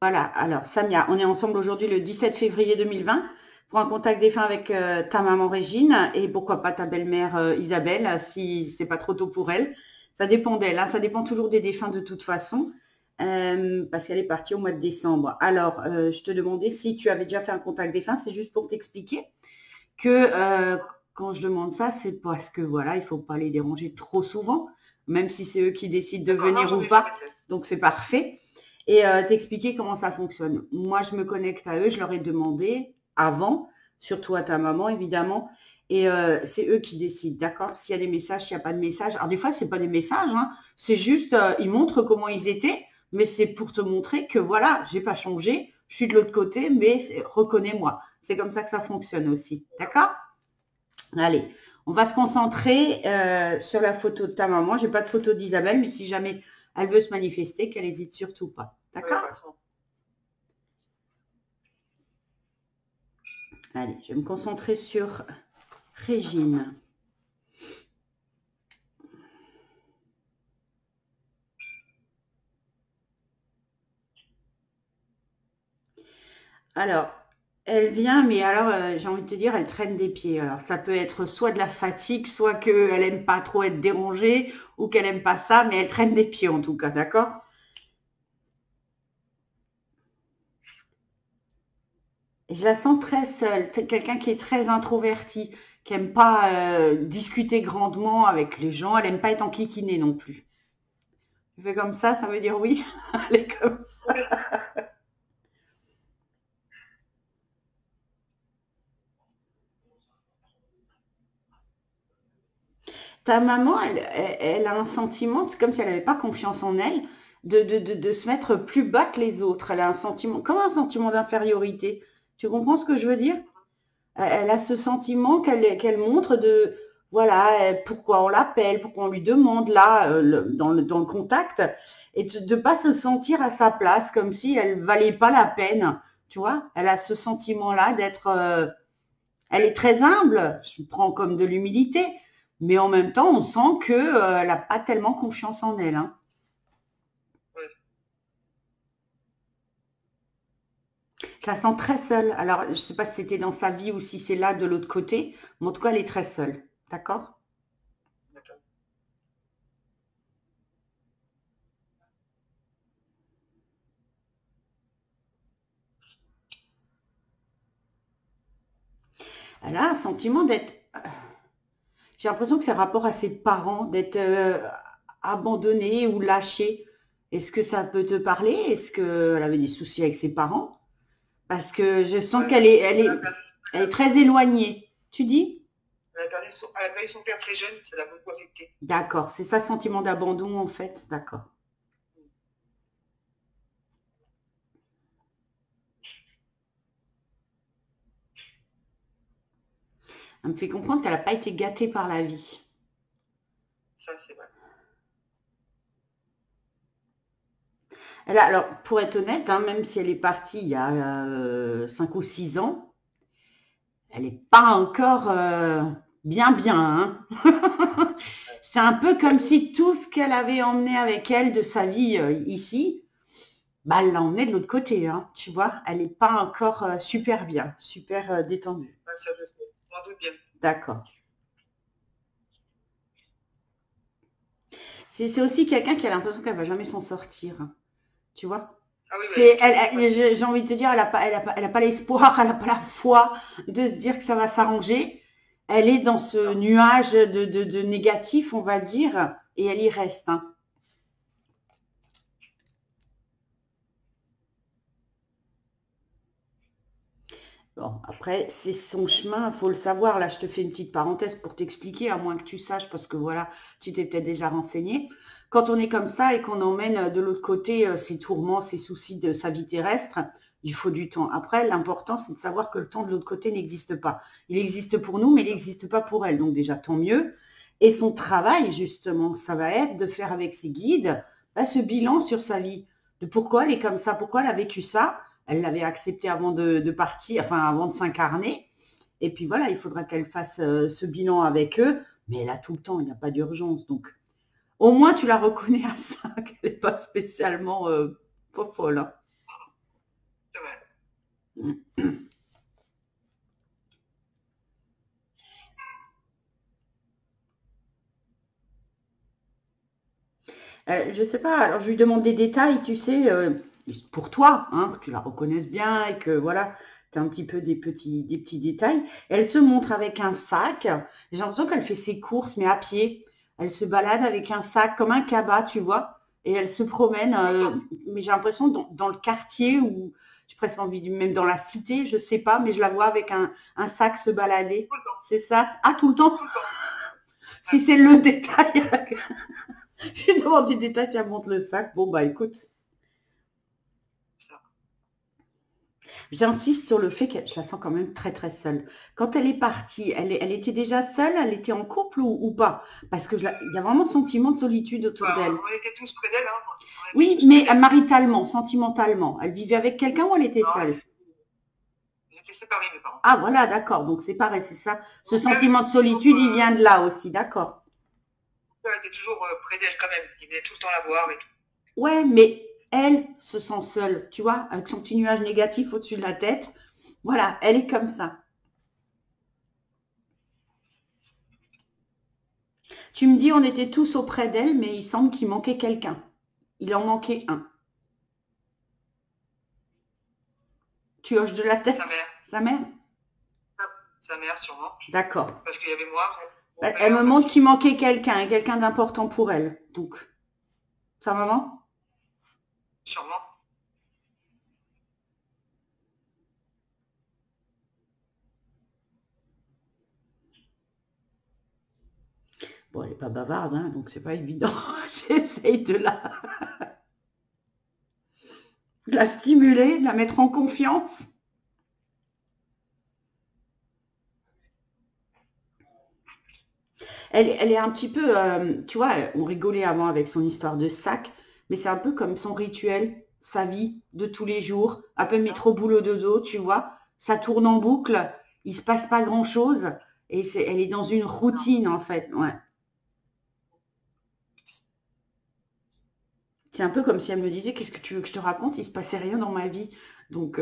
Voilà, alors Samia, on est ensemble aujourd'hui le 17 février 2020 pour un contact défunt avec ta maman Régine et pourquoi pas ta belle-mère Isabelle si c'est pas trop tôt pour elle. Ça dépend d'elle, hein, ça dépend toujours des défunts de toute façon parce qu'elle est partie au mois de décembre. Alors, je te demandais si tu avais déjà fait un contact défunt, c'est juste pour t'expliquer que quand je demande ça, c'est parce que voilà, il faut pas les déranger trop souvent, même si c'est eux qui décident de venir ou pas. Donc c'est parfait. Et t'expliquer comment ça fonctionne. Moi, je me connecte à eux, je leur ai demandé avant, surtout à ta maman évidemment, et c'est eux qui décident, d'accord? S'il y a des messages, s'il n'y a pas de messages. Alors des fois, c'est pas des messages, hein, c'est juste, ils montrent comment ils étaient, mais c'est pour te montrer que voilà, j'ai pas changé, je suis de l'autre côté, mais reconnais-moi. C'est comme ça que ça fonctionne aussi, d'accord? Allez, on va se concentrer sur la photo de ta maman. J'ai pas de photo d'Isabelle, mais si jamais elle veut se manifester, qu'elle hésite surtout pas. D'accord? Allez, je vais me concentrer sur Régine. Alors, elle vient, mais alors, j'ai envie de te dire, elle traîne des pieds. Alors, ça peut être soit de la fatigue, soit qu'elle aime pas trop être dérangée, ou qu'elle aime pas ça, mais elle traîne des pieds en tout cas, d'accord? Et je la sens très seule, quelqu'un qui est très introverti, qui aime pas discuter grandement avec les gens, elle aime pas être enquiquinée non plus. Tu fais comme ça veut dire oui? Elle est comme ça. Ta maman, elle a un sentiment, c'est comme si elle n'avait pas confiance en elle, de se mettre plus bas que les autres. Elle a un sentiment, comme un sentiment d'infériorité. Tu comprends ce que je veux dire? Elle a ce sentiment qu'elle montre de, voilà, pourquoi on l'appelle, pourquoi on lui demande là, dans le contact, et de ne pas se sentir à sa place, comme si elle valait pas la peine. Tu vois? Elle a ce sentiment-là d'être, elle est très humble, je le prends comme de l'humilité, mais en même temps, on sent que elle n'a pas tellement confiance en elle, hein. Je la sens très seule. Alors, je ne sais pas si c'était dans sa vie ou si c'est là de l'autre côté, mais en tout cas, elle est très seule. D'accord? Elle a un sentiment d'être. J'ai l'impression que c'est rapport à ses parents, d'être abandonnée ou lâchée. Est-ce que ça peut te parler? Est-ce qu'elle avait des soucis avec ses parents? Parce que je sens elle est très éloignée. Tu dis? Elle a perdu son père très jeune, ça l'a beaucoup affecté. D'accord, c'est ça, sentiment d'abandon en fait. D'accord. Elle me fait comprendre qu'elle n'a pas été gâtée par la vie. Ça, c'est vrai. Alors, pour être honnête, hein, même si elle est partie il y a 5 ou 6 ans, elle n'est pas encore bien bien, hein. C'est un peu comme si tout ce qu'elle avait emmené avec elle de sa vie ici, bah, elle l'a emmené de l'autre côté, hein, tu vois. Elle n'est pas encore super bien, super détendue. Ouais, ça, je sais. Je m'en doute bien. D'accord. C'est aussi quelqu'un qui a l'impression qu'elle va jamais s'en sortir, hein, tu vois. Ah oui, j'ai envie de te dire, elle a pas l'espoir, elle n'a pas la foi de se dire que ça va s'arranger. Elle est dans ce nuage de négatif, on va dire, et elle y reste, hein. Bon, après, c'est son chemin, il faut le savoir. Là, je te fais une petite parenthèse pour t'expliquer, à moins que tu saches, parce que voilà, tu t'es peut-être déjà renseigné. Quand on est comme ça et qu'on emmène de l'autre côté ses tourments, ses soucis de sa vie terrestre, il faut du temps. Après, l'important, c'est de savoir que le temps de l'autre côté n'existe pas. Il existe pour nous, mais il n'existe pas pour elle. Donc déjà, tant mieux. Et son travail, justement, ça va être de faire avec ses guides ce bilan sur sa vie, de pourquoi elle est comme ça, pourquoi elle a vécu ça. Elle l'avait accepté avant de partir, enfin avant de s'incarner. Et puis voilà, il faudra qu'elle fasse ce bilan avec eux. Mais elle a tout le temps, il n'y a pas d'urgence. Donc, au moins, tu la reconnais à ça, qu'elle n'est pas spécialement folle, hein. Je sais pas, alors je lui demande des détails, tu sais, pour toi, hein, que tu la reconnaisses bien et que voilà, tu as un petit peu des petits détails. Elle se montre avec un sac. J'ai l'impression qu'elle fait ses courses, mais à pied. Elle se balade avec un sac comme un cabas, tu vois, et elle se promène, D'accord. mais j'ai l'impression dans le quartier ou j'ai presque envie de, même dans la cité, je sais pas, mais je la vois avec un sac se balader. Tout le temps. C'est ça? Ah, tout le temps? Tout le temps. Si Ouais. c'est le détail, je lui demande des détails, si elle montre le sac. Bon, bah écoute. Ça. J'insiste sur le fait que je la sens quand même très très seule. Quand elle est partie, elle était déjà seule, elle était en couple ou pas? Parce que il y a vraiment un sentiment de solitude autour Enfin, d'elle. on était tous près d'elle, hein. On était Oui, tous près mais d'elle. maritalement, sentimentalement. Elle vivait avec quelqu'un ou elle était Non, seule? ils étaient séparés, mes parents. Ah voilà, d'accord. Donc c'est pareil, c'est ça. Ce Mon père sentiment de était toujours, solitude, il vient de là aussi, d'accord. mon père était toujours près d'elle quand même. Il venait tout le temps la voir et tout. Ouais, mais elle se sent seule, tu vois, avec son petit nuage négatif au-dessus de la tête. Voilà, elle est comme ça. Tu me dis, on était tous auprès d'elle, mais il semble qu'il manquait quelqu'un. Il en manquait un. Tu hoches de la tête? Sa mère. Sa mère? Sa mère, sûrement. D'accord. Parce qu'il y avait moi, mon Elle me père, ma montre qu'il fille. manquait quelqu'un, et quelqu'un d'important pour elle. Donc, sa maman? Sûrement. Bon, elle n'est pas bavarde, hein, donc c'est pas évident. J'essaye de la stimuler, de la mettre en confiance. Elle est un petit peu, tu vois, on rigolait avant avec son histoire de sac, mais c'est un peu comme son rituel, sa vie de tous les jours, un peu C'est ça. métro boulot dodo, tu vois. Ça tourne en boucle, il se passe pas grand-chose, et elle est dans une Non. routine en fait, ouais. C'est un peu comme si elle me disait: «Qu'est-ce que tu veux que je te raconte? Il se passait rien dans ma vie». Donc,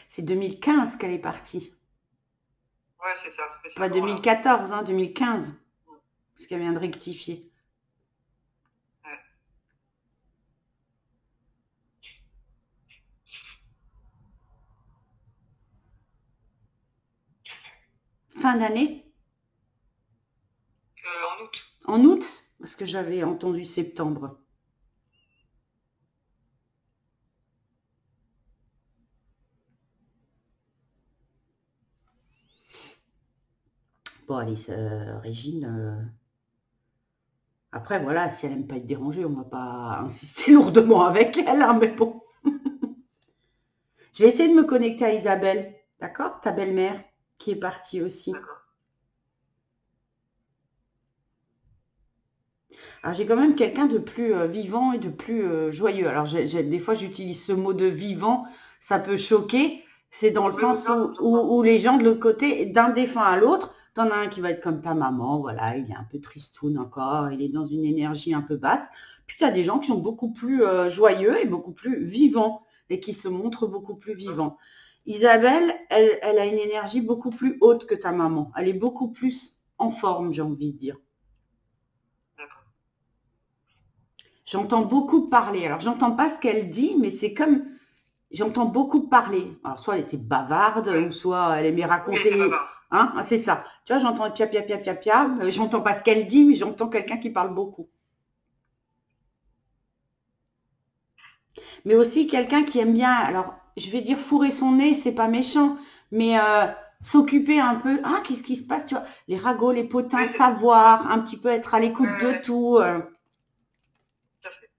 c'est 2015 qu'elle est partie. Ouais, c'est ça. Ça fait Pas 5 ans, là. 2014, hein, 2015, parce qu'elle vient de rectifier. Ouais. Fin d'année? En août. En août? Parce que j'avais entendu septembre. Bon, allez, Régine, après, voilà, si elle aime pas être dérangée, on va pas insister lourdement avec elle, hein, mais bon. Je vais essayer de me connecter à Isabelle, d'accord? Ta belle-mère, qui est partie aussi. D'accord. Alors, j'ai quand même quelqu'un de plus vivant et de plus joyeux. Alors, des fois, j'utilise ce mot de vivant, ça peut choquer. C'est dans le Oui, sens non, ça me choque pas. où les gens de l'autre côté, d'un défunt à l'autre, t'en as un qui va être comme ta maman, voilà, il est un peu tristoun encore, il est dans une énergie un peu basse. Puis, tu as des gens qui sont beaucoup plus joyeux et beaucoup plus vivants et qui se montrent beaucoup plus Hein. vivants. Isabelle, elle a une énergie beaucoup plus haute que ta maman. Elle est beaucoup plus en forme, j'ai envie de dire. D'accord. J'entends beaucoup parler. Alors, j'entends pas ce qu'elle dit, mais c'est comme j'entends beaucoup parler. Alors, soit elle était bavarde, Ouais. ou soit elle aimait Oui, elle était raconter. bavarde. Hein, c'est ça. Tu vois, j'entends pia pia pia pia pia. J'entends pas ce qu'elle dit, mais j'entends quelqu'un qui parle beaucoup. Mais aussi quelqu'un qui aime bien. Alors, je vais dire fourrer son nez, c'est pas méchant, mais s'occuper un peu. Ah, qu'est-ce qui se passe, tu vois? Les ragots, les potins, Oui, c'est ça. savoir, un petit peu être à Ouais, l'écoute ouais, de ouais. tout. Tout à fait.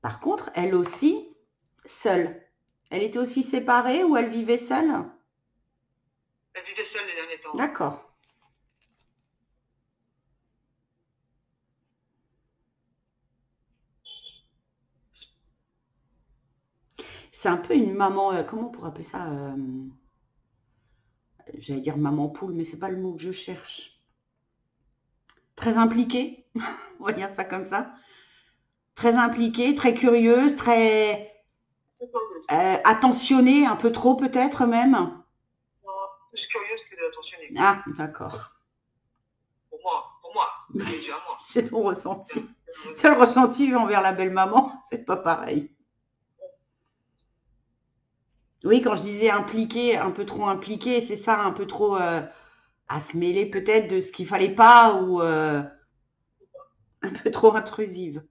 Par contre, elle aussi, seule. Elle était aussi séparée ou elle vivait seule? Elle vivait seule les derniers temps. Ouais. D'accord. C'est un peu une maman, comment on pourrait appeler ça? j'allais dire maman poule, mais c'est pas le mot que je cherche. Très impliquée, on va dire ça comme ça. Très impliquée, très curieuse, très attentionnée, un peu trop peut-être même. Non, plus curieuse que attentionnée. Ah, d'accord. Pour moi, déjà moi. C'est ton ressenti. C'est le ressenti envers la belle-maman, c'est pas pareil. Oui, quand je disais impliquée, un peu trop impliquée, c'est ça, un peu trop à se mêler peut-être de ce qu'il fallait pas ou un peu trop intrusive.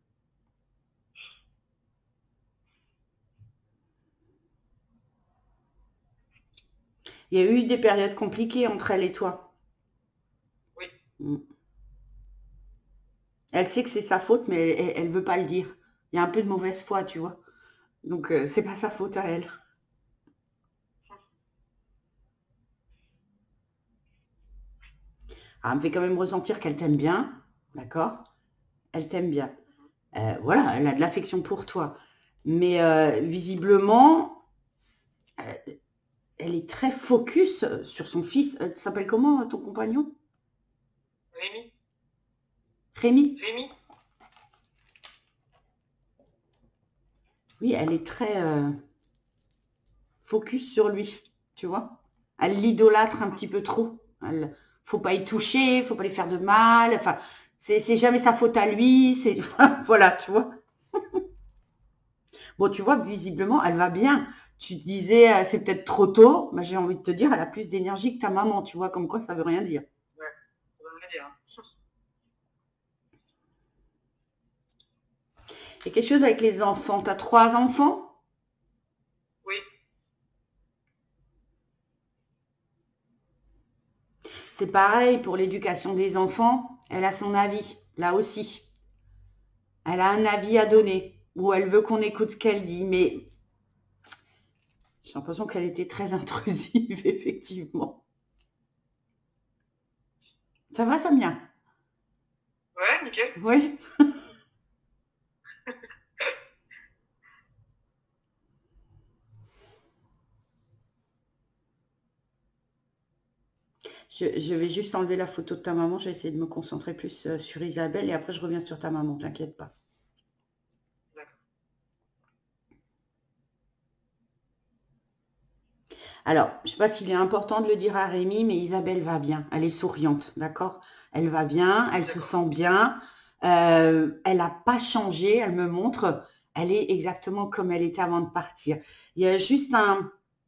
Il y a eu des périodes compliquées entre elle et toi. Oui. Mm. Elle sait que c'est sa faute, mais elle veut pas le dire. Il y a un peu de mauvaise foi, tu vois. Donc c'est pas sa faute à elle. Ah, elle me fait quand même ressentir qu'elle t'aime bien, d'accord? Elle t'aime bien. Voilà, elle a de l'affection pour toi. Mais visiblement, euh, elle est très focus sur son fils. Tu s'appelle comment ton compagnon? Rémi. Rémi? Rémi. Oui, elle est très focus sur lui, tu vois. Elle l'idolâtre un petit peu trop. Faut pas y toucher, faut pas lui faire de mal. Enfin, c'est jamais sa faute à lui. C'est voilà, tu vois. Bon, tu vois, visiblement, elle va bien. Tu te disais, c'est peut-être trop tôt. Mais j'ai envie de te dire, elle a plus d'énergie que ta maman, tu vois, comme quoi ça veut rien dire. Ouais, ça veut rien dire. Il y a quelque chose avec les enfants. Tu as 3 enfants? Oui. C'est pareil pour l'éducation des enfants. Elle a son avis, là aussi. Elle a un avis à donner, ou elle veut qu'on écoute ce qu'elle dit, mais j'ai l'impression qu'elle était très intrusive, effectivement. Ça va, Samia? Ouais, nickel. Oui. Je vais juste enlever la photo de ta maman. Je vais essayer de me concentrer plus sur Isabelle et après je reviens sur ta maman, t'inquiète pas. D'accord. Alors, je ne sais pas s'il est important de le dire à Rémi, mais Isabelle va bien. Elle est souriante, d'accord? Elle va bien, elle se sent bien. Elle n'a pas changé, elle me montre. Elle est exactement comme elle était avant de partir. Il y a juste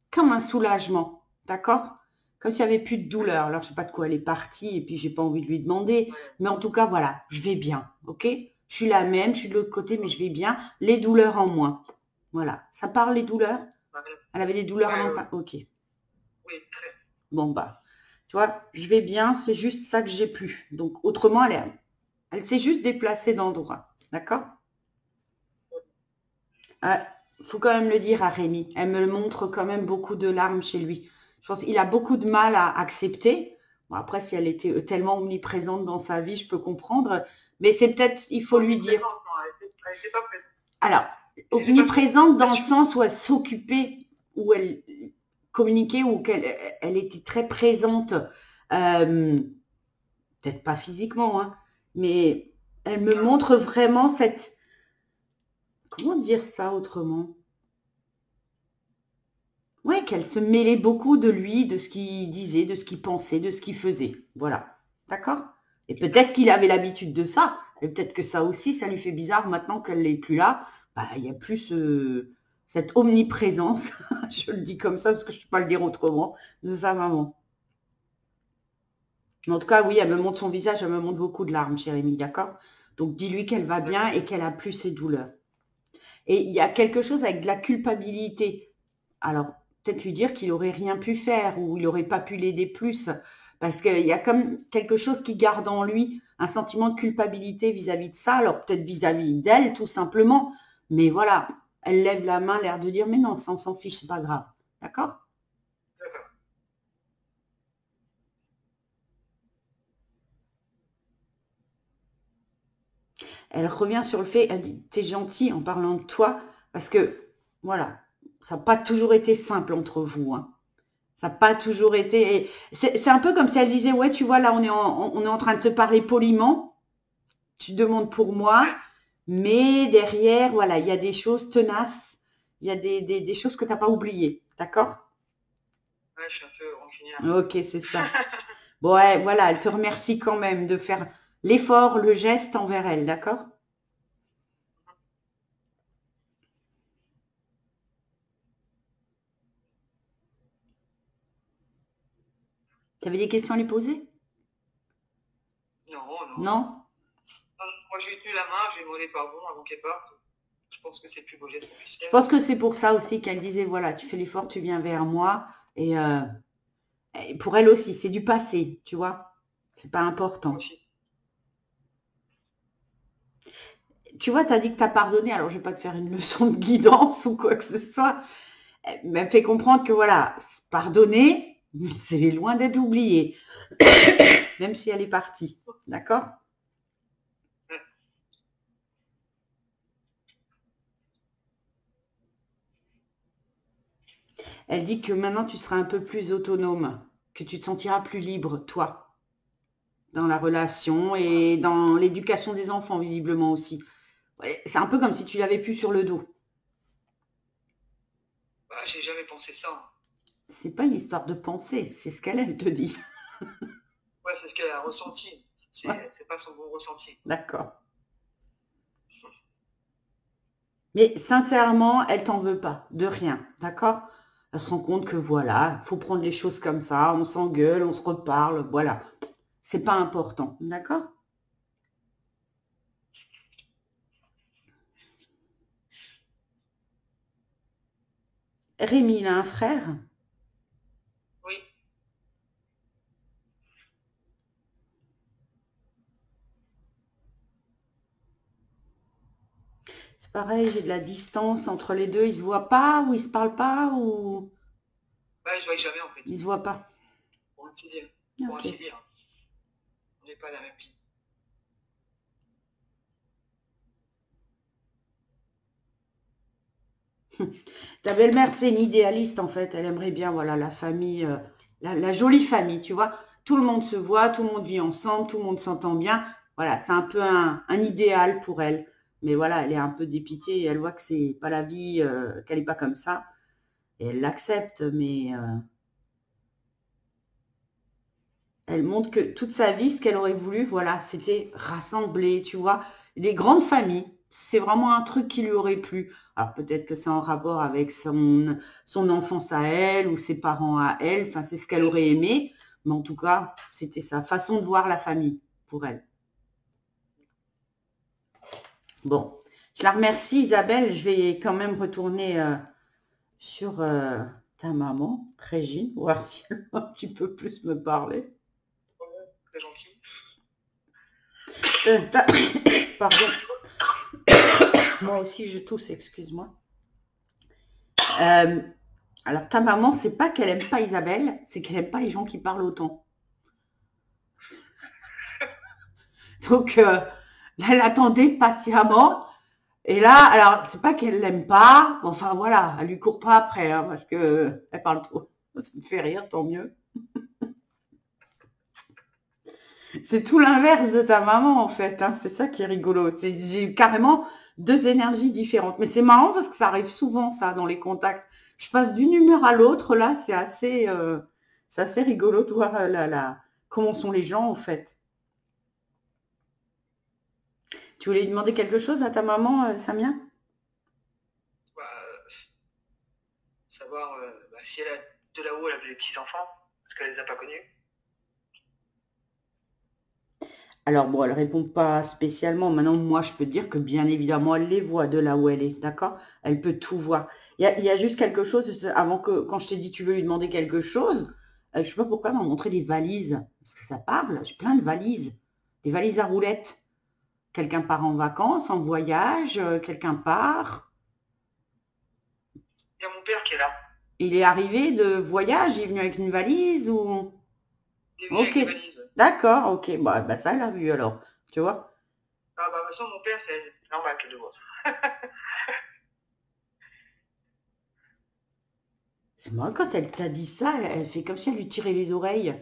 comme un soulagement, d'accord? Comme s'il n'y avait plus de douleur. Alors, je ne sais pas de quoi elle est partie et puis j'ai pas envie de lui demander. Mais en tout cas, voilà, je vais bien, ok? Je suis la même, je suis de l'autre côté, mais je vais bien. Les douleurs en moins. Voilà. Ça parle, les douleurs? Elle avait des douleurs avant? Ok. Oui, très. Bon, bah, tu vois, je vais bien, c'est juste ça que j'ai plus. Donc, autrement, elle s'est juste déplacée d'endroit. D'accord? Faut quand même le dire à Rémi. Elle me montre quand même beaucoup de larmes chez lui. Je pense qu'il a beaucoup de mal à accepter. Bon, après, si elle était tellement omniprésente dans sa vie, je peux comprendre. Mais c'est peut-être, il faut lui dire. Elle n'était pas présente. Alors, omniprésente dans le sens où elle s'occupait, où elle communiquait, où elle était très présente. Peut-être pas physiquement, hein, mais elle me montre vraiment cette... Comment dire ça autrement? Ouais, qu'elle se mêlait beaucoup de lui, de ce qu'il disait, de ce qu'il pensait, de ce qu'il faisait. Voilà. D'accord? Et peut-être qu'il avait l'habitude de ça. Et peut-être que ça aussi, ça lui fait bizarre maintenant qu'elle n'est plus là. Bah, il n'y a plus cette omniprésence, je le dis comme ça parce que je ne peux pas le dire autrement, de sa maman. Mais en tout cas, oui, elle me montre son visage, elle me montre beaucoup de larmes, Jérémy, d'accord? Donc, dis-lui qu'elle va bien et qu'elle a plus ses douleurs. Et il y a quelque chose avec de la culpabilité. Alors, peut-être lui dire qu'il n'aurait rien pu faire ou il n'aurait pas pu l'aider plus. Parce qu'il y a comme quelque chose qui garde en lui un sentiment de culpabilité vis-à-vis de ça. Alors, peut-être vis-à-vis d'elle, tout simplement. Mais voilà, elle lève la main, l'air de dire, mais non, ça, on s'en fiche, c'est pas grave. D'accord? D'accord. Elle revient sur le fait, elle dit, t'es gentil en parlant de toi, parce que, voilà, ça n'a pas toujours été simple entre vous, hein. Ça n'a pas toujours été. C'est un peu comme si elle disait, ouais, tu vois, là, on est en train de se parler poliment. Tu demandes pour moi, mais derrière, voilà, il y a des choses tenaces. Il y a des choses que tu n'as pas oubliées. D'accord? Ouais, je suis un peu rancunière. Ok, c'est ça. Bon, ouais, voilà, elle te remercie quand même de faire l'effort, le geste envers elle. D'accord? Tu avais des questions à lui poser? Non, non. Non? Moi, j'ai tenu la main, j'ai demandé pardon avant qu'elle parte. Je pense que c'est le plus beau geste qu'on puisse Je faire. pense que c'est pour ça aussi qu'elle disait, voilà, tu fais l'effort, tu viens vers moi. Et pour elle aussi, c'est du passé, tu vois. C'est pas Moi important. aussi. Tu vois, tu as dit que tu as pardonné, alors je vais pas te faire une leçon de guidance ou quoi que ce soit. Mais elle me fait comprendre que voilà, pardonner, c'est loin d'être oublié. Même si elle est partie. D'accord? Elle dit que maintenant tu seras un peu plus autonome, que tu te sentiras plus libre, toi, dans la relation et dans l'éducation des enfants, visiblement aussi. Ouais, c'est un peu comme si tu l'avais plus sur le dos. Bah, j'ai jamais pensé ça, hein. C'est pas une histoire de pensée, c'est ce qu'elle te dit. Ouais, c'est ce qu'elle a ressenti. Ouais, C'est pas son bon ressenti. d'accord. Mais sincèrement, elle t'en veut pas, de rien, d'accord? Elle se rend compte que voilà, faut prendre les choses comme ça, on s'engueule, on se reparle, voilà. C'est pas important, d'accord? Rémi, il a un frère? Oui. C'est pareil, j'ai de la distance entre les deux, ils se voient pas ou ils se parlent pas ou Bah, je voyais jamais en fait. ils se voient pas. Pour ainsi dire. Pour Ok. ainsi dire. On n'est pas la même vie. Ta belle-mère, c'est une idéaliste en fait. Elle aimerait bien, voilà, la famille, la jolie famille, tu vois. Tout le monde se voit, tout le monde vit ensemble, tout le monde s'entend bien. Voilà, c'est un peu un idéal pour elle. Mais voilà, elle est un peu dépitée et elle voit que c'est pas la vie, qu'elle est pas comme ça. Et elle l'accepte, mais elle montre que toute sa vie, ce qu'elle aurait voulu, voilà, c'était rassembler, tu vois, les grandes familles. C'est vraiment un truc qui lui aurait plu. Alors peut-être que c'est en rapport avec son enfance à elle ou ses parents à elle. Enfin, c'est ce qu'elle aurait aimé. Mais en tout cas, c'était sa façon de voir la famille pour elle. Bon, je la remercie Isabelle. Je vais quand même retourner sur ta maman, Régine, voir si elle va un petit peu plus me parler. Très gentil. Pardon. Moi aussi, je tousse, excuse-moi. Alors, ta maman, c'est pas qu'elle aime pas Isabelle, c'est qu'elle aime pas les gens qui parlent autant. Donc, elle attendait patiemment. Et là, alors, c'est pas qu'elle l'aime pas. Enfin, voilà, elle lui court pas après, hein, parce que elle parle trop. Ça me fait rire, tant mieux. C'est tout l'inverse de ta maman, en fait, hein. C'est ça qui est rigolo. J'ai carrément deux énergies différentes. Mais c'est marrant parce que ça arrive souvent, ça, dans les contacts. Je passe d'une humeur à l'autre, là, c'est assez rigolo de voir comment sont les gens, en fait. Tu voulais lui demander quelque chose à ta maman, Samia? Bah, savoir bah, si elle a de là-haut, elle a des petits-enfants, parce qu'elle les a pas connus. Alors bon, elle répond pas spécialement. Maintenant, moi, je peux te dire que bien évidemment, elle les voit de là où elle est, d'accord? Elle peut tout voir. Il y a juste quelque chose, avant que, quand je t'ai dit tu veux lui demander quelque chose, je sais pas pourquoi elle m'a montré des valises. Parce que ça parle, j'ai plein de valises. Des valises à roulettes. Quelqu'un part en vacances, en voyage, quelqu'un part. Il y a mon père qui est là. Il est arrivé de voyage, il est venu avec une valise ou... Il est venu avec Ok, des valises. Ouais. d'accord, ok. Bah, ça, elle a vu alors, tu vois. Ah bah de toute façon, mon père, c'est normal que de voir. C'est moi, quand elle t'a dit ça, elle fait comme si elle lui tirait les oreilles.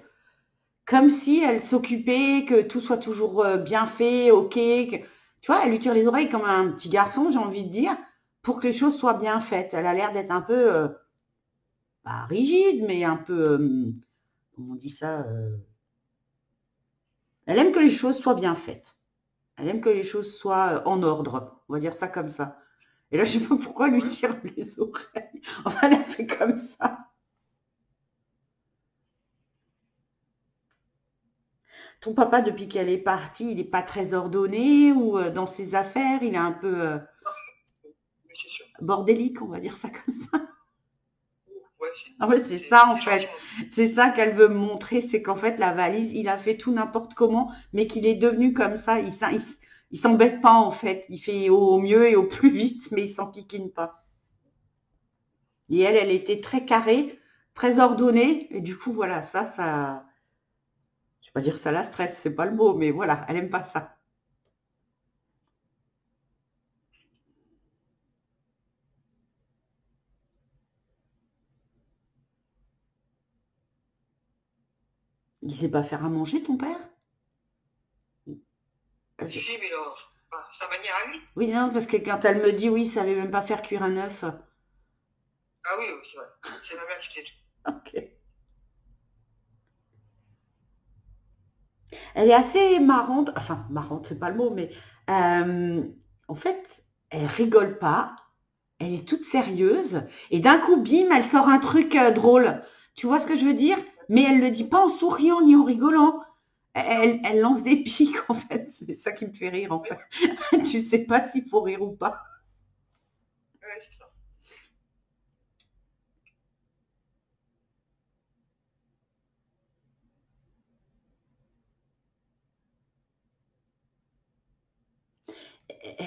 Comme si elle s'occupait que tout soit toujours bien fait, ok. Tu vois, elle lui tire les oreilles comme un petit garçon, j'ai envie de dire, pour que les choses soient bien faites. Elle a l'air d'être un peu, pas rigide, mais un peu, comment on dit ça, elle aime que les choses soient bien faites. Elle aime que les choses soient en ordre. On va dire ça comme ça. Et là, je sais pas pourquoi elle lui Ouais. tire les oreilles. Enfin, elle a fait comme ça. Ton papa, depuis qu'elle est partie, il n'est pas très ordonné ou dans ses affaires, il est un peu Oui, c'est sûr. bordélique, on va dire ça comme ça. Ouais, Ah ouais, c'est ça en c'est gentil. fait. C'est ça qu'elle veut me montrer, c'est qu'en fait la valise, il a fait tout n'importe comment, mais qu'il est devenu comme ça. Il s'embête pas en fait. Il fait au mieux et au plus vite, mais il s'enquiquine pas. Et elle était très carrée, très ordonnée, et du coup voilà, je vais pas dire ça la stresse, c'est pas le mot, mais voilà, elle aime pas ça. Il sait pas faire à manger, ton père? Si, mais là, sa manière à lui. Oui, non, parce que quand elle me dit oui, il savait même pas faire cuire un œuf. Ah oui, oui, c'est vrai. C'est ma mère qui fait tout. Ok. Elle est assez marrante, enfin marrante, c'est pas le mot, mais euh, en fait, elle rigole pas, elle est toute sérieuse, et d'un coup, bim, elle sort un truc drôle. Tu vois ce que je veux dire? Mais elle le dit pas en souriant ni en rigolant. Elle lance des pics, en fait. C'est ça qui me fait rire, en Oui, fait. Tu sais pas s'il faut rire ou pas. ouais, c'est ça.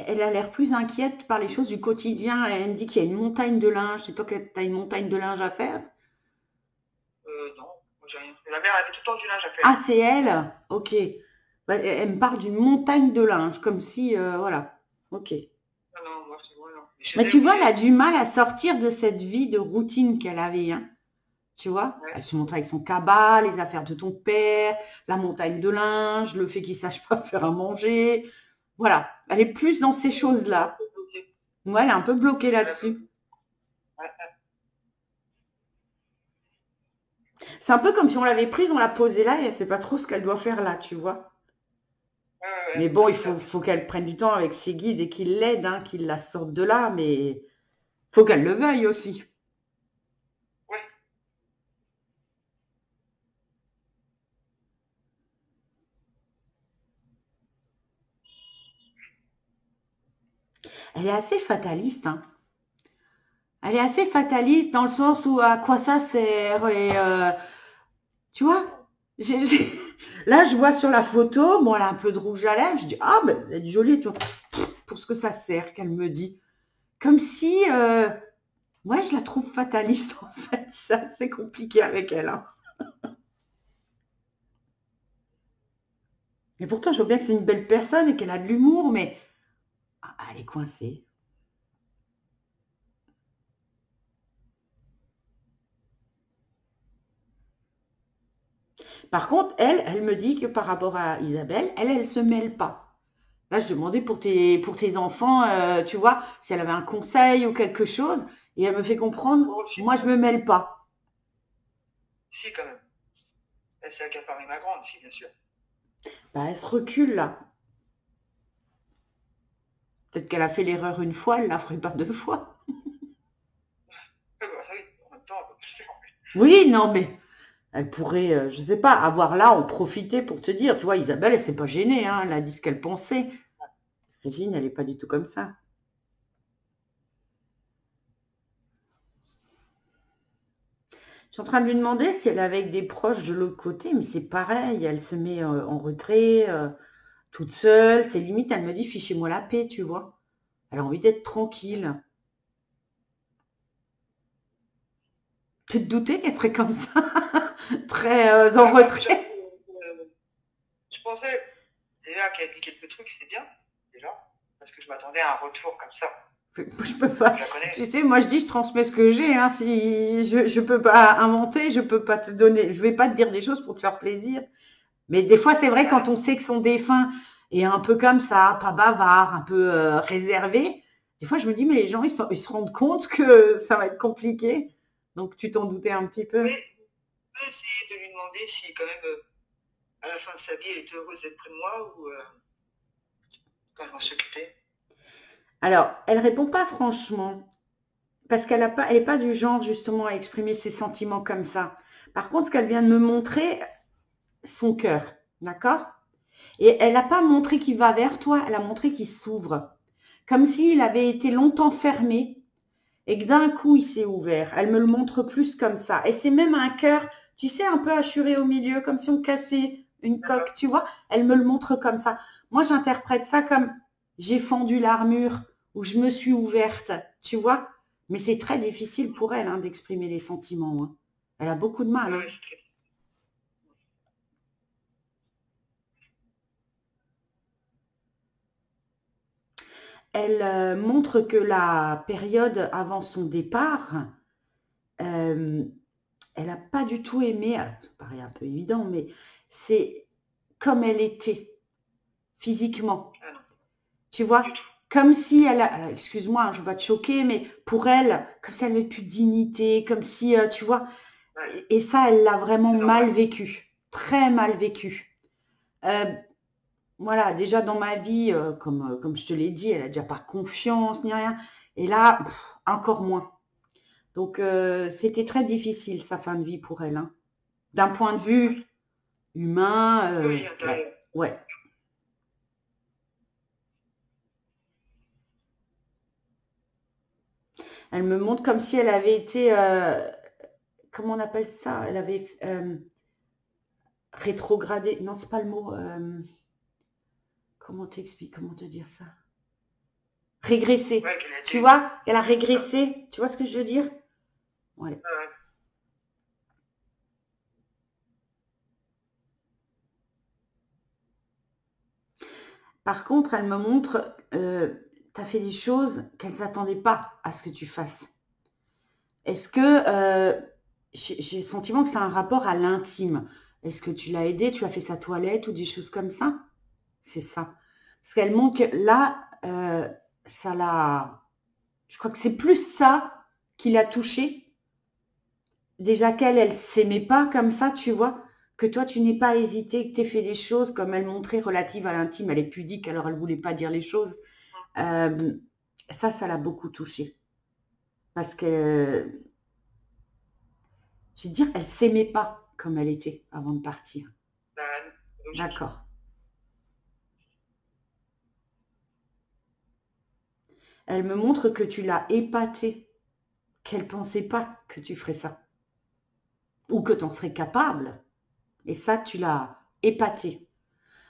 Elle a l'air plus inquiète par les choses du quotidien. Elle me dit qu'il y a une montagne de linge. C'est toi qui as une montagne de linge à faire? Non, moi j'ai rien fait. La mère avait tout le temps du linge à faire. Ah, c'est elle? Ok. Bah, elle me parle d'une montagne de linge, comme si, voilà. Ok. Non, non, moi c'est moi, non. Mais chez Mais elle, tu oui, vois, elle a c'est. du mal à sortir de cette vie de routine qu'elle avait, hein. Tu vois? Ouais, Elle se montre avec son cabas, les affaires de ton père, la montagne de linge, le fait qu'il sache pas faire à manger. Voilà. Elle est plus dans ces elle est un choses-là. peu bloquée. Ouais, elle est un peu bloquée Elle est un peu. là-dessus. Ouais, C'est un peu comme si on l'avait prise, on l'a posée là et elle sait pas trop ce qu'elle doit faire là, tu vois. ouais, Mais ouais, bon, il c'est ça. faut qu'elle prenne du temps avec ses guides et qu'ils l'aident, hein, qu'ils la sortent de là, mais faut qu'elle le veuille aussi. Ouais, Elle est assez fataliste, hein. Elle est assez fataliste dans le sens où à quoi ça sert et tu vois, j'ai- j'ai- là je vois sur la photo, bon elle a un peu de rouge à lèvres, je dis ah ben vous êtes jolie, tu vois, pour ce que ça sert qu'elle me dit, comme si ouais je la trouve fataliste en fait, c'est assez compliqué avec elle, hein. Et pourtant je vois bien que c'est une belle personne et qu'elle a de l'humour, mais elle est coincée. Par contre elle me dit que par rapport à Isabelle, elle se mêle pas. Là, je demandais pour tes enfants, tu vois, si elle avait un conseil ou quelque chose, et elle me fait comprendre, moi aussi. moi, je me mêle pas. Si, quand même. Elle s'est accaparée ma grande, si, bien sûr. Bah, elle se recule là. Peut-être qu'elle a fait l'erreur une fois, elle la ferait pas deux fois. Ouais, bah, oui, en même temps, on peut plus faire. Oui, non, mais elle pourrait, je sais pas, avoir là, en profiter pour te dire. Tu vois, Isabelle, elle s'est pas gênée, hein, elle a dit ce qu'elle pensait. Régine, elle est pas du tout comme ça. Je suis en train de lui demander si elle est avec des proches de l'autre côté, mais c'est pareil, elle se met en retrait, toute seule. C'est limite, elle me dit, fichez-moi la paix, tu vois. Elle a envie d'être tranquille. Tu te doutais qu'elle serait comme ça, très en Bah, j'avoue, retrait? je pensais déjà qu'elle dit quelques trucs, c'est bien, déjà, parce que je m'attendais à un retour comme ça. Je peux pas. Je la connais. Tu sais, moi je dis, je transmets ce que j'ai. Hein. Si je peux pas inventer, je peux pas te donner. Je vais pas te dire des choses pour te faire plaisir. Mais des fois, c'est vrai quand on sait que son défunt est un peu comme ça, pas bavard, un peu réservé. Des fois, je me dis, mais les gens, ils se rendent compte que ça va être compliqué. Donc, tu t'en doutais un petit peu. Oui, je peux essayer de lui demander si quand même, à la fin de sa vie, elle est heureuse d'être près de moi ou quand elle va s'occuper. Alors, elle répond pas franchement. Parce elle est pas du genre justement à exprimer ses sentiments comme ça. Par contre, ce qu'elle vient de me montrer, son cœur, d'accord? Et elle n'a pas montré qu'il va vers toi, elle a montré qu'il s'ouvre. Comme s'il avait été longtemps fermé et que d'un coup il s'est ouvert. Elle me le montre plus comme ça. Et c'est même un cœur, tu sais, un peu hachuré au milieu, comme si on cassait une coque, tu vois? Elle me le montre comme ça. Moi, j'interprète ça comme j'ai fendu l'armure ou je me suis ouverte, tu vois? Mais c'est très difficile pour elle hein, d'exprimer les sentiments. Hein. Elle a beaucoup de mal. Hein. Ouais, c'est très Elle montre que la période avant son départ, elle n'a pas du tout aimé, alors, ça paraît un peu évident, mais c'est comme elle était physiquement. ah non, Tu vois, du tout. comme si elle a, excuse-moi, je vais te choquer, mais pour elle, comme si elle n'avait plus de dignité, comme si, tu vois, Ouais, et ça, elle l'a vraiment c'est mal normal. vécu, très mal vécu. Euh, voilà, déjà dans ma vie, comme je te l'ai dit, elle a déjà pas confiance ni rien. Et là, encore moins. Donc, c'était très difficile sa fin de vie pour elle. Hein. D'un point de vue humain, Oui, ouais, intérieur. ouais. Elle me montre comme si elle avait été, comment on appelle ça? Elle avait rétrogradé. Non, c'est pas le mot. Comment t'expliques? Comment te dire ça? Régressé. Ouais, qu'elle a Tu été. vois? Elle a C'est ça. régressé. Tu vois ce que je veux dire? Ouais. Ouais, ouais. Par contre, elle me montre, tu as fait des choses qu'elle ne s'attendait pas à ce que tu fasses. Est-ce que j'ai le sentiment que c'est un rapport à l'intime? Est-ce que tu l'as aidé, tu as fait sa toilette ou des choses comme ça? C'est ça. Parce qu'elle montre que là, ça l'a. Je crois que c'est plus ça qui l'a touchée. Déjà qu'elle, elle s'aimait pas comme ça, tu vois. Que toi, tu n'es pas hésité, que tu aies fait des choses comme elle montrait relatives à l'intime. Elle est pudique, alors elle voulait pas dire les choses. Euh, ça l'a beaucoup touchée. Parce que, je veux dire, elle s'aimait pas comme elle était avant de partir. Bah, logique. D'accord. Elle me montre que tu l'as épatée, qu'elle pensait pas que tu ferais ça. Ou que tu en serais capable. Et ça, tu l'as épatée.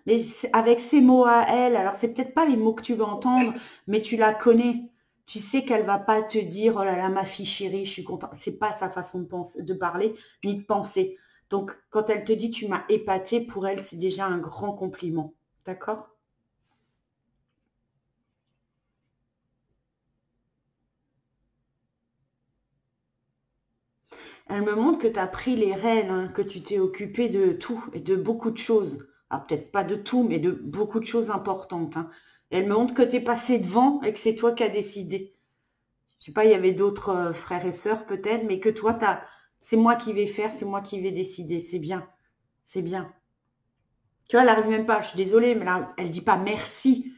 Mais avec ces mots à elle, alors c'est peut-être pas les mots que tu vas entendre, mais tu la connais. Tu sais qu'elle va pas te dire oh là là ma fille chérie, je suis contente. C'est pas sa façon de penser, de parler ni de penser. Donc quand elle te dit tu m'as épaté, pour elle c'est déjà un grand compliment. D'accord? Elle me montre que tu as pris les rênes, hein, que tu t'es occupé de tout et de beaucoup de choses. Ah, peut-être pas de tout, mais de beaucoup de choses importantes. Hein. Elle me montre que tu es passé devant et que c'est toi qui as décidé. Je sais pas, il y avait d'autres frères et sœurs peut-être, mais que toi, c'est moi qui vais faire, c'est moi qui vais décider. C'est bien, c'est bien. Tu vois, elle n'arrive même pas, je suis désolée, mais là, elle dit pas merci,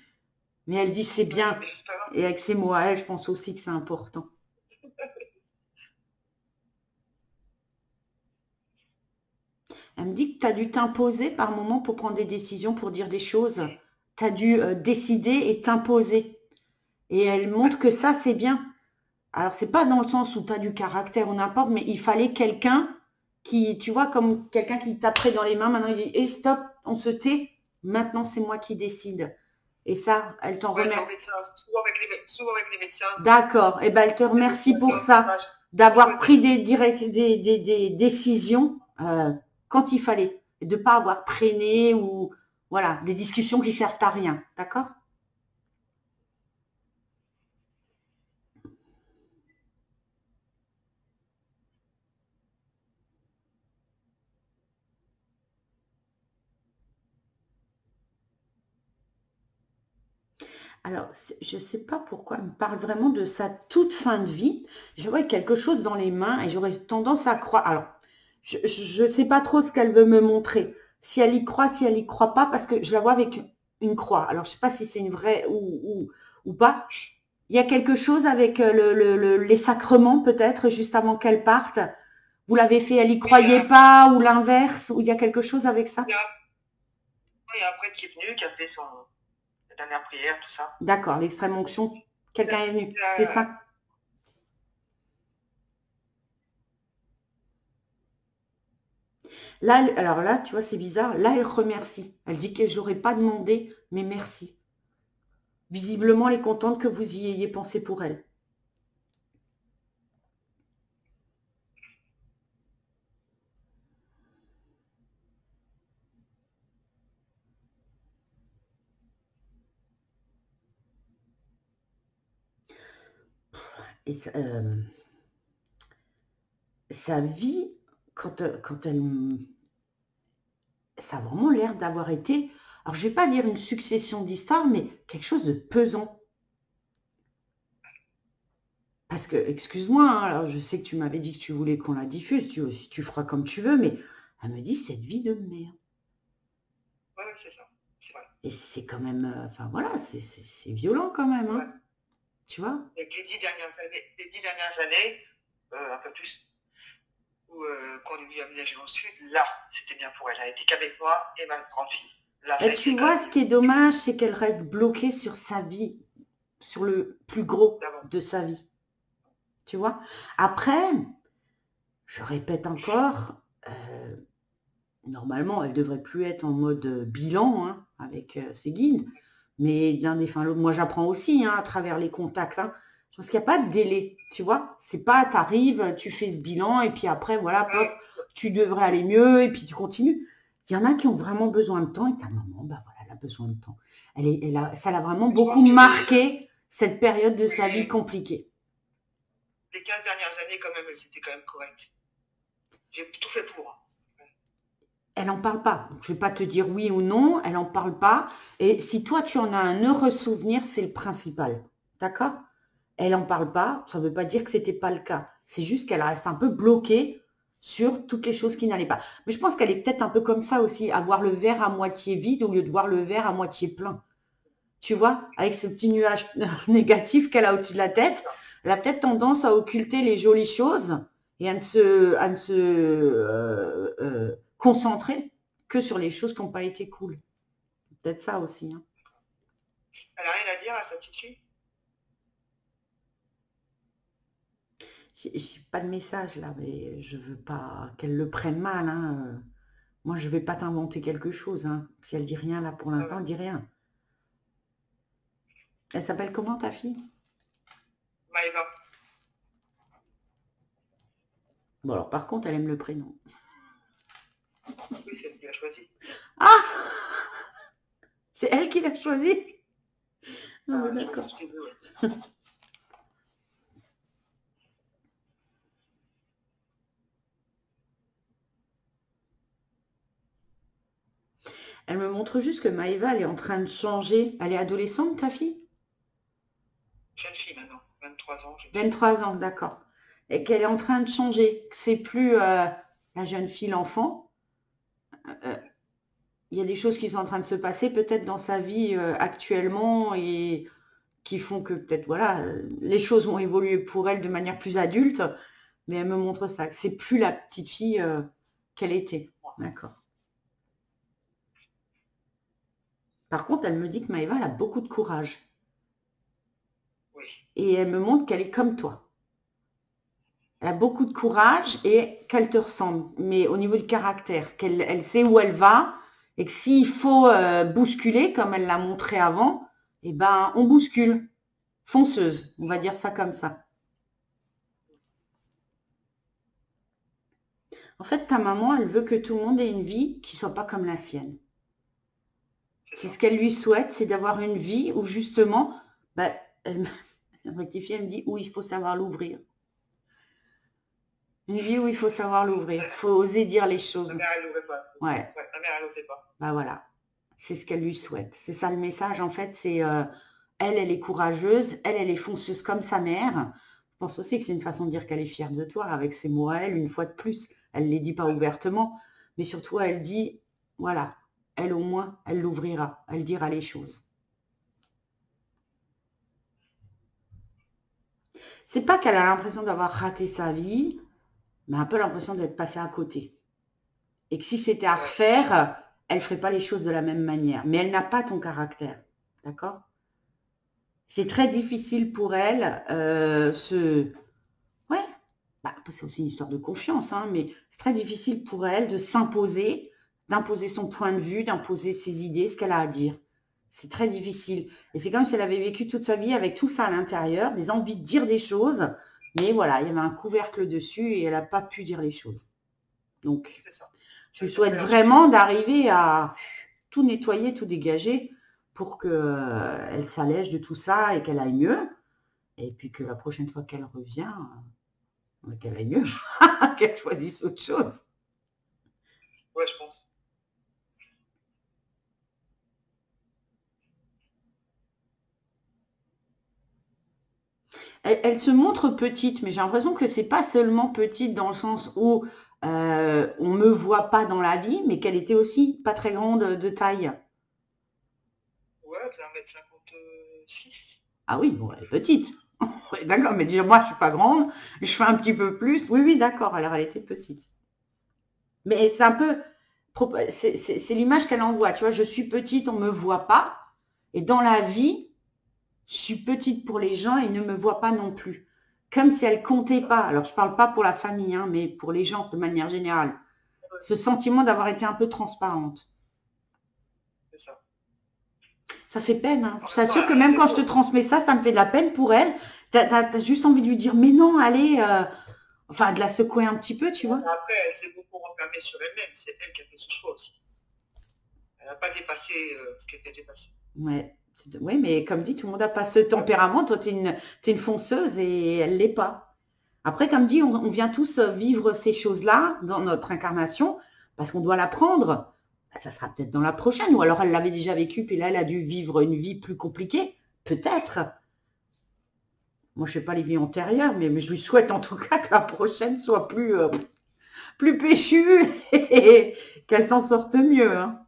mais elle dit c'est Oui, bien. mais c'est pas grave. Et avec ces mots à elle, je pense aussi que c'est important. Elle me dit que tu as dû t'imposer par moment pour prendre des décisions, pour dire des choses. Tu as dû décider et t'imposer. Et elle montre que ça, c'est bien. Alors, c'est pas dans le sens où tu as du caractère ou n'importe, mais il fallait quelqu'un qui, tu vois, comme quelqu'un qui taperait dans les mains. Maintenant, il dit, hey, stop, on se tait. Maintenant, c'est moi qui décide. Et ça, elle t'en Ouais, c'est remercie. au médecin. Souvent avec les médecins. D'accord. Et ben, elle te remercie pour ça, d'avoir pris des décisions quand il fallait. Et de ne pas avoir traîné ou, voilà, des discussions qui servent à rien. D'accord? Alors, je ne sais pas pourquoi, elle me parle vraiment de sa toute fin de vie. Je vois quelque chose dans les mains et j'aurais tendance à croire. Alors, je ne sais pas trop ce qu'elle veut me montrer. Si elle y croit, si elle y croit pas, parce que je la vois avec une croix. Alors, je ne sais pas si c'est une vraie ou pas. Il y a quelque chose avec les sacrements, peut-être, juste avant qu'elle parte. Vous l'avez fait, elle y Oui, croyait pas, ou l'inverse, ou il y a quelque chose avec ça? il y a un prêtre qui est venu, qui a fait la dernière prière, tout ça. D'accord, l'extrême onction, quelqu'un est venu, c'est ça? Là, alors là, tu vois, c'est bizarre. Là, elle remercie. Elle dit que je l'aurais pas demandé, mais merci. Visiblement, elle est contente que vous y ayez pensé pour elle. Et sa vie, quand elle, ça a vraiment l'air d'avoir été, alors je vais pas dire une succession d'histoires, mais quelque chose de pesant. Parce que, excuse-moi, hein, alors je sais que tu m'avais dit que tu voulais qu'on la diffuse, tu feras comme tu veux, mais elle me dit cette vie de merde. Oui, c'est ça. C'est vrai. Et c'est quand même, enfin voilà, c'est violent quand même, hein, Ouais. tu vois. Et les 10 dernières années, un peu plus, quand on lui a aménagé dans le sud, là, c'était bien pour elle. Elle était qu'avec moi et ma grande fille. Là, ça a Et tu été quand vois, même ce qui est dommage, c'est qu'elle reste bloquée sur sa vie, sur le plus gros d'avant. de sa vie. Tu vois. Après, je répète encore, normalement, elle devrait plus être en mode bilan, hein, avec ses guides. Mais d'un des fins, moi j'apprends aussi, hein, à travers les contacts, hein. Je pense qu'il n'y a pas de délai, tu vois. C'est pas, t'arrives, tu fais ce bilan et puis après, voilà, pof, tu devrais aller mieux et puis tu continues. Il y en a qui ont vraiment besoin de temps et ta maman, bah voilà, elle a besoin de temps. Ça l'a vraiment beaucoup marqué, cette période de sa vie compliquée. Les 15 dernières années, quand même, c'était quand même correct. J'ai tout fait pour. Elle n'en parle pas. Je ne vais pas te dire oui ou non, elle n'en parle pas. Et si toi, tu en as un heureux souvenir, c'est le principal. D'accord? Elle n'en parle pas, ça ne veut pas dire que ce n'était pas le cas. C'est juste qu'elle reste un peu bloquée sur toutes les choses qui n'allaient pas. Mais je pense qu'elle est peut-être un peu comme ça aussi, à voir le verre à moitié vide au lieu de voir le verre à moitié plein. Tu vois, avec ce petit nuage négatif qu'elle a au-dessus de la tête, elle a peut-être tendance à occulter les jolies choses et à ne se concentrer que sur les choses qui n'ont pas été cool. Peut-être ça aussi, hein. Elle n'a rien à dire à sa petite fille? J'ai pas de message là, mais je veux pas qu'elle le prenne mal, hein. Moi, je vais pas t'inventer quelque chose, hein. Si elle dit rien là pour l'instant, elle dit rien. Elle s'appelle comment ta fille? Maëva. Bon alors par contre, elle aime le prénom. Oui, c'est elle qui l'a choisi. Ah! C'est elle qui l'a choisi? Ah, d'accord. Ouais. Elle me montre juste que Maëva, elle est en train de changer. Elle est adolescente, ta fille? Jeune fille maintenant, 23 ans. 23 ans, d'accord. Et qu'elle est en train de changer. Que c'est plus la jeune fille, l'enfant. Il y a des choses qui sont en train de se passer peut-être dans sa vie actuellement et qui font que peut-être, voilà, les choses vont évoluer pour elle de manière plus adulte. Mais elle me montre ça, que c'est plus la petite fille qu'elle était. D'accord. Par contre, elle me dit que Maëva, elle a beaucoup de courage. Oui. Et elle me montre qu'elle est comme toi. Elle a beaucoup de courage et qu'elle te ressemble, mais au niveau du caractère, qu'elle sait où elle va et que s'il faut bousculer, comme elle l'a montré avant, eh ben, on bouscule. Fonceuse, on va dire ça comme ça. En fait, ta maman, elle veut que tout le monde ait une vie qui soit pas comme la sienne. C'est ce qu'elle lui souhaite, c'est d'avoir une vie où justement, bah, elle rectifie, elle me dit où il faut savoir l'ouvrir. Une vie où il faut savoir l'ouvrir, il faut oser dire les choses. Ma mère, elle l'ouvrait pas. Ouais. Ma mère, elle n'osait pas. Bah voilà, c'est ce qu'elle lui souhaite. C'est ça le message en fait, c'est elle est courageuse, elle est fonceuse comme sa mère. Je pense aussi que c'est une façon de dire qu'elle est fière de toi avec ses mots à elle, une fois de plus. Elle ne les dit pas ouvertement, mais surtout elle dit, voilà, elle au moins, elle l'ouvrira, elle dira les choses. C'est pas qu'elle a l'impression d'avoir raté sa vie, mais un peu l'impression d'être passée à côté. Et que si c'était à refaire, elle ne ferait pas les choses de la même manière. Mais elle n'a pas ton caractère, d'accord? C'est très difficile pour elle, ouais, bah, c'est aussi une histoire de confiance, hein, mais c'est très difficile pour elle de s'imposer, d'imposer son point de vue, d'imposer ses idées, ce qu'elle a à dire. C'est très difficile. Et c'est comme si elle avait vécu toute sa vie avec tout ça à l'intérieur, des envies de dire des choses, mais voilà, il y avait un couvercle dessus et elle n'a pas pu dire les choses. Donc, je lui souhaite vraiment d'arriver à tout nettoyer, tout dégager pour qu'elle s'allège de tout ça et qu'elle aille mieux. Et puis que la prochaine fois qu'elle revient, qu'elle aille mieux, qu'elle choisisse autre chose. Ouais, je pense. Elle se montre petite, mais j'ai l'impression que c'est pas seulement petite dans le sens où on me voit pas dans la vie, mais qu'elle était aussi pas très grande de taille. Ouais, c'est 1,56 m. Ah oui, bon, elle est petite. D'accord, mais dire moi je suis pas grande, je fais un petit peu plus. Oui, oui, d'accord, alors elle était petite. Mais c'est un peu, c'est l'image qu'elle envoie, tu vois, je suis petite, on me voit pas. Et dans la vie, je suis petite pour les gens et ils ne me voient pas non plus. Comme si elle comptait pas. Alors, je parle pas pour la famille, hein, mais pour les gens de manière générale. Ce sentiment d'avoir été un peu transparente. C'est ça. Ça fait peine. Hein. Je t'assure que même quand je te transmets ça, ça me fait de la peine pour elle. T'as juste envie de lui dire, mais non, allez, enfin, de la secouer un petit peu, tu vois. Après, elle s'est beaucoup renfermée sur elle-même. C'est elle qui a fait ce choix aussi. Elle n'a pas dépassé ce qu'elle était dépassé. Ouais. Oui, mais comme dit, tout le monde n'a pas ce tempérament. Toi, tu es une fonceuse et elle ne l'est pas. Après, comme dit, on vient tous vivre ces choses-là dans notre incarnation parce qu'on doit l'apprendre. Ça sera peut-être dans la prochaine. Ou alors, elle l'avait déjà vécu, puis là, elle a dû vivre une vie plus compliquée. Peut-être. Moi, je ne sais pas les vies antérieures, mais je lui souhaite en tout cas que la prochaine soit plus péchue et qu'elle s'en sorte mieux. Hein.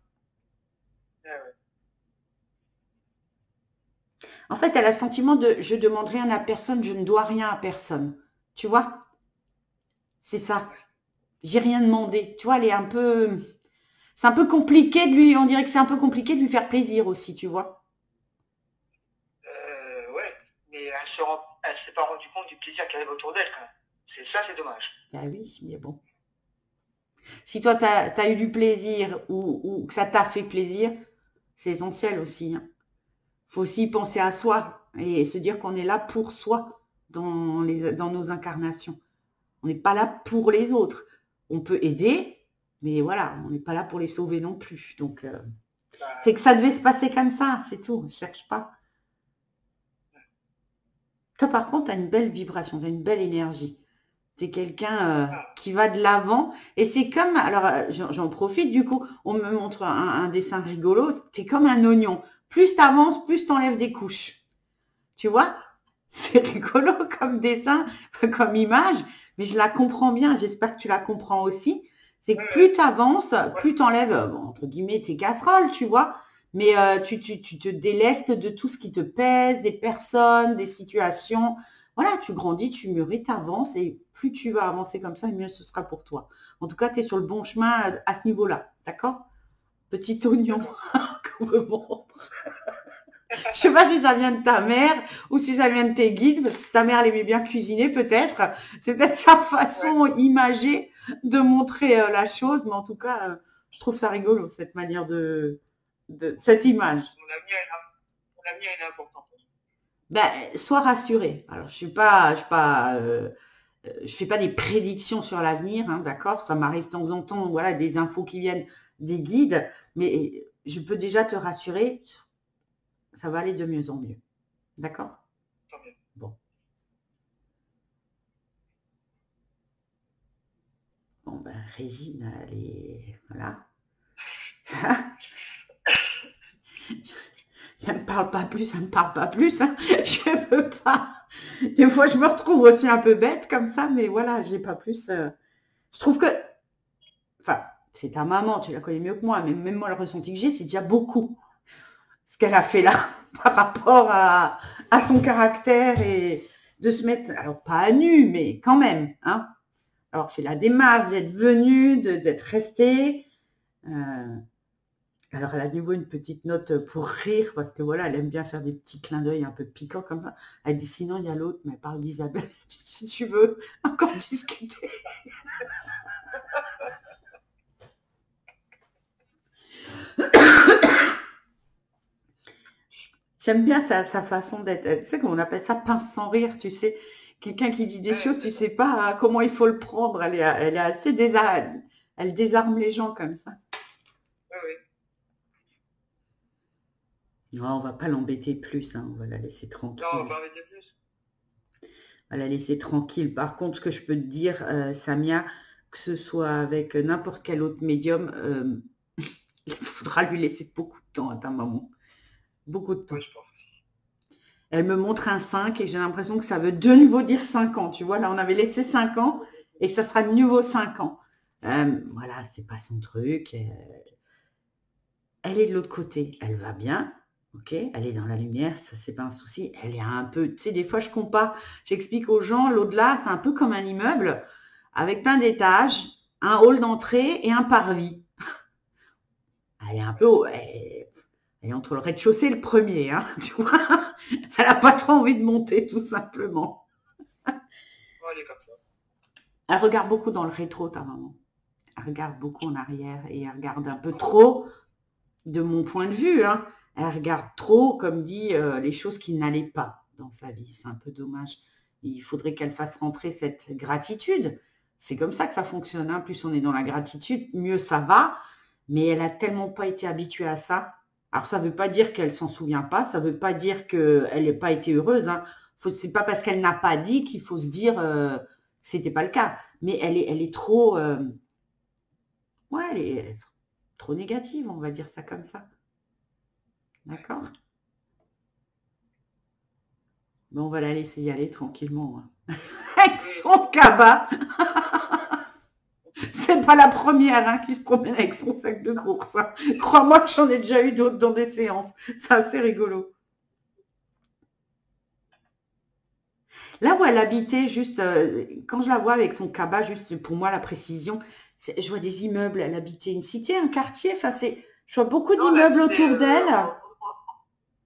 En fait, elle a le sentiment de je demande rien à personne, je ne dois rien à personne. Tu vois? C'est ça. J'ai rien demandé. Tu vois, elle est un peu. C'est un peu compliqué de lui. On dirait que c'est un peu compliqué de lui faire plaisir aussi, tu vois? Ouais, mais elle s'est pas rendue compte du plaisir qu'il y avait autour d'elle quand même. C'est ça, c'est dommage. Ah oui, mais bon. Si toi, tu as eu du plaisir ou que ça t'a fait plaisir, c'est essentiel aussi. Hein. Faut aussi penser à soi et se dire qu'on est là pour soi dans nos incarnations. On n'est pas là pour les autres. On peut aider, mais voilà, on n'est pas là pour les sauver non plus. Donc, c'est que ça devait se passer comme ça, c'est tout. On ne cherche pas. Toi, par contre, tu as une belle vibration, tu as une belle énergie. Tu es quelqu'un qui va de l'avant. Et c'est comme, alors j'en profite du coup, on me montre un dessin rigolo, tu es comme un oignon. Plus tu avances, plus tu enlèves des couches. Tu vois? C'est rigolo comme dessin, comme image, mais je la comprends bien. J'espère que tu la comprends aussi. C'est que plus tu avances, plus tu enlèves, bon, entre guillemets, tes casseroles, tu vois. Mais tu te délestes de tout ce qui te pèse, des personnes, des situations. Voilà, tu grandis, tu mûris, tu avances et plus tu vas avancer comme ça, mieux ce sera pour toi. En tout cas, tu es sur le bon chemin à ce niveau-là. D'accord? Petit oignon qu'on me montre. Je sais pas si ça vient de ta mère ou si ça vient de tes guides, parce que si ta mère elle aimait bien cuisiner, peut-être. C'est peut-être sa façon imagée de montrer la chose, mais en tout cas, je trouve ça rigolo, cette manière de cette image. Mon avenir est important. Ben, sois rassuré. Alors, je fais pas des prédictions sur l'avenir, hein, d'accord? Ça m'arrive de temps en temps, voilà, des infos qui viennent des guides, mais je peux déjà te rassurer, ça va aller de mieux en mieux. D'accord? Bon. Bon, ben, Régine, elle est. Voilà. J'aime pas parle pas plus, elle me parle pas plus. Hein. Je peux pas. Des fois, je me retrouve aussi un peu bête comme ça, mais voilà, j'ai pas plus. Je trouve que, enfin, c'est ta maman, tu la connais mieux que moi, mais même moi, le ressenti que j'ai, c'est déjà beaucoup ce qu'elle a fait là par rapport à son caractère et de se mettre, alors pas à nu, mais quand même, hein. Alors, fait la démarche d'être venue, d'être restée. Alors, elle a de nouveau une petite note pour rire, parce que voilà, elle aime bien faire des petits clins d'œil un peu piquants comme ça. Elle dit, sinon, il y a l'autre, mais elle parle d'Isabelle. Si tu veux encore discuter. J'aime bien sa façon d'être. Tu sais comment on appelle ça, pince sans rire, tu sais. Quelqu'un qui dit des choses, tu sais pas comment il faut le prendre. Elle est assez désarme. Elle désarme les gens comme ça. Oui. Non, on va pas l'embêter plus, hein. On va la laisser tranquille. Non, on va pas l'embêter plus. On va la laisser tranquille. Par contre, ce que je peux te dire, Samia, que ce soit avec n'importe quel autre médium, il faudra lui laisser beaucoup de temps à ta maman. Beaucoup de temps. Oui, je pense aussi. Elle me montre un 5 et j'ai l'impression que ça veut de nouveau dire 5 ans. Tu vois, là, on avait laissé 5 ans et que ça sera de nouveau 5 ans. Voilà, c'est pas son truc. Elle est de l'autre côté. Elle va bien. Ok, elle est dans la lumière, ça c'est pas un souci. Elle est un peu, tu sais, des fois je compare, j'explique aux gens, l'au-delà, c'est un peu comme un immeuble avec plein d'étages, un hall d'entrée et un parvis. Elle est un peu, elle est entre le rez-de-chaussée et le premier, hein, tu vois. Elle n'a pas trop envie de monter, tout simplement. Oh, elle est comme ça. Elle regarde beaucoup dans le rétro, ta maman. Elle regarde beaucoup en arrière et elle regarde un peu trop, de mon point de vue, hein. Elle regarde trop, comme dit, les choses qui n'allaient pas dans sa vie. C'est un peu dommage. Il faudrait qu'elle fasse rentrer cette gratitude. C'est comme ça que ça fonctionne, hein. Plus on est dans la gratitude, mieux ça va. Mais elle a tellement pas été habituée à ça. Alors, ça ne veut pas dire qu'elle s'en souvient pas. Ça ne veut pas dire qu'elle n'a pas été heureuse, hein. C'est pas parce qu'elle n'a pas dit qu'il faut se dire que c'était pas le cas. Mais elle est trop... ouais, elle est trop négative, on va dire ça comme ça. D'accord? Bon, on va la laisser y aller tranquillement. Hein. Avec son cabas. C'est pas la première, hein, qui se promène avec son sac de course. Hein. Crois-moi que j'en ai déjà eu d'autres dans des séances. C'est assez rigolo. Là où elle habitait, juste, quand je la vois avec son cabas, juste pour moi, la précision, je vois des immeubles. Elle habitait une cité, un quartier. Enfin, je vois beaucoup d'immeubles autour d'elle.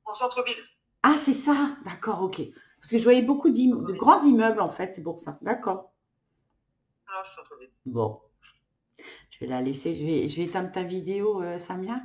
En centre-ville. Ah, c'est ça. D'accord, ok. Parce que je voyais beaucoup de grands immeubles, en fait. C'est pour ça. D'accord. Ah, centre-ville. Bon. Je vais la laisser. Je vais éteindre ta vidéo, Samia.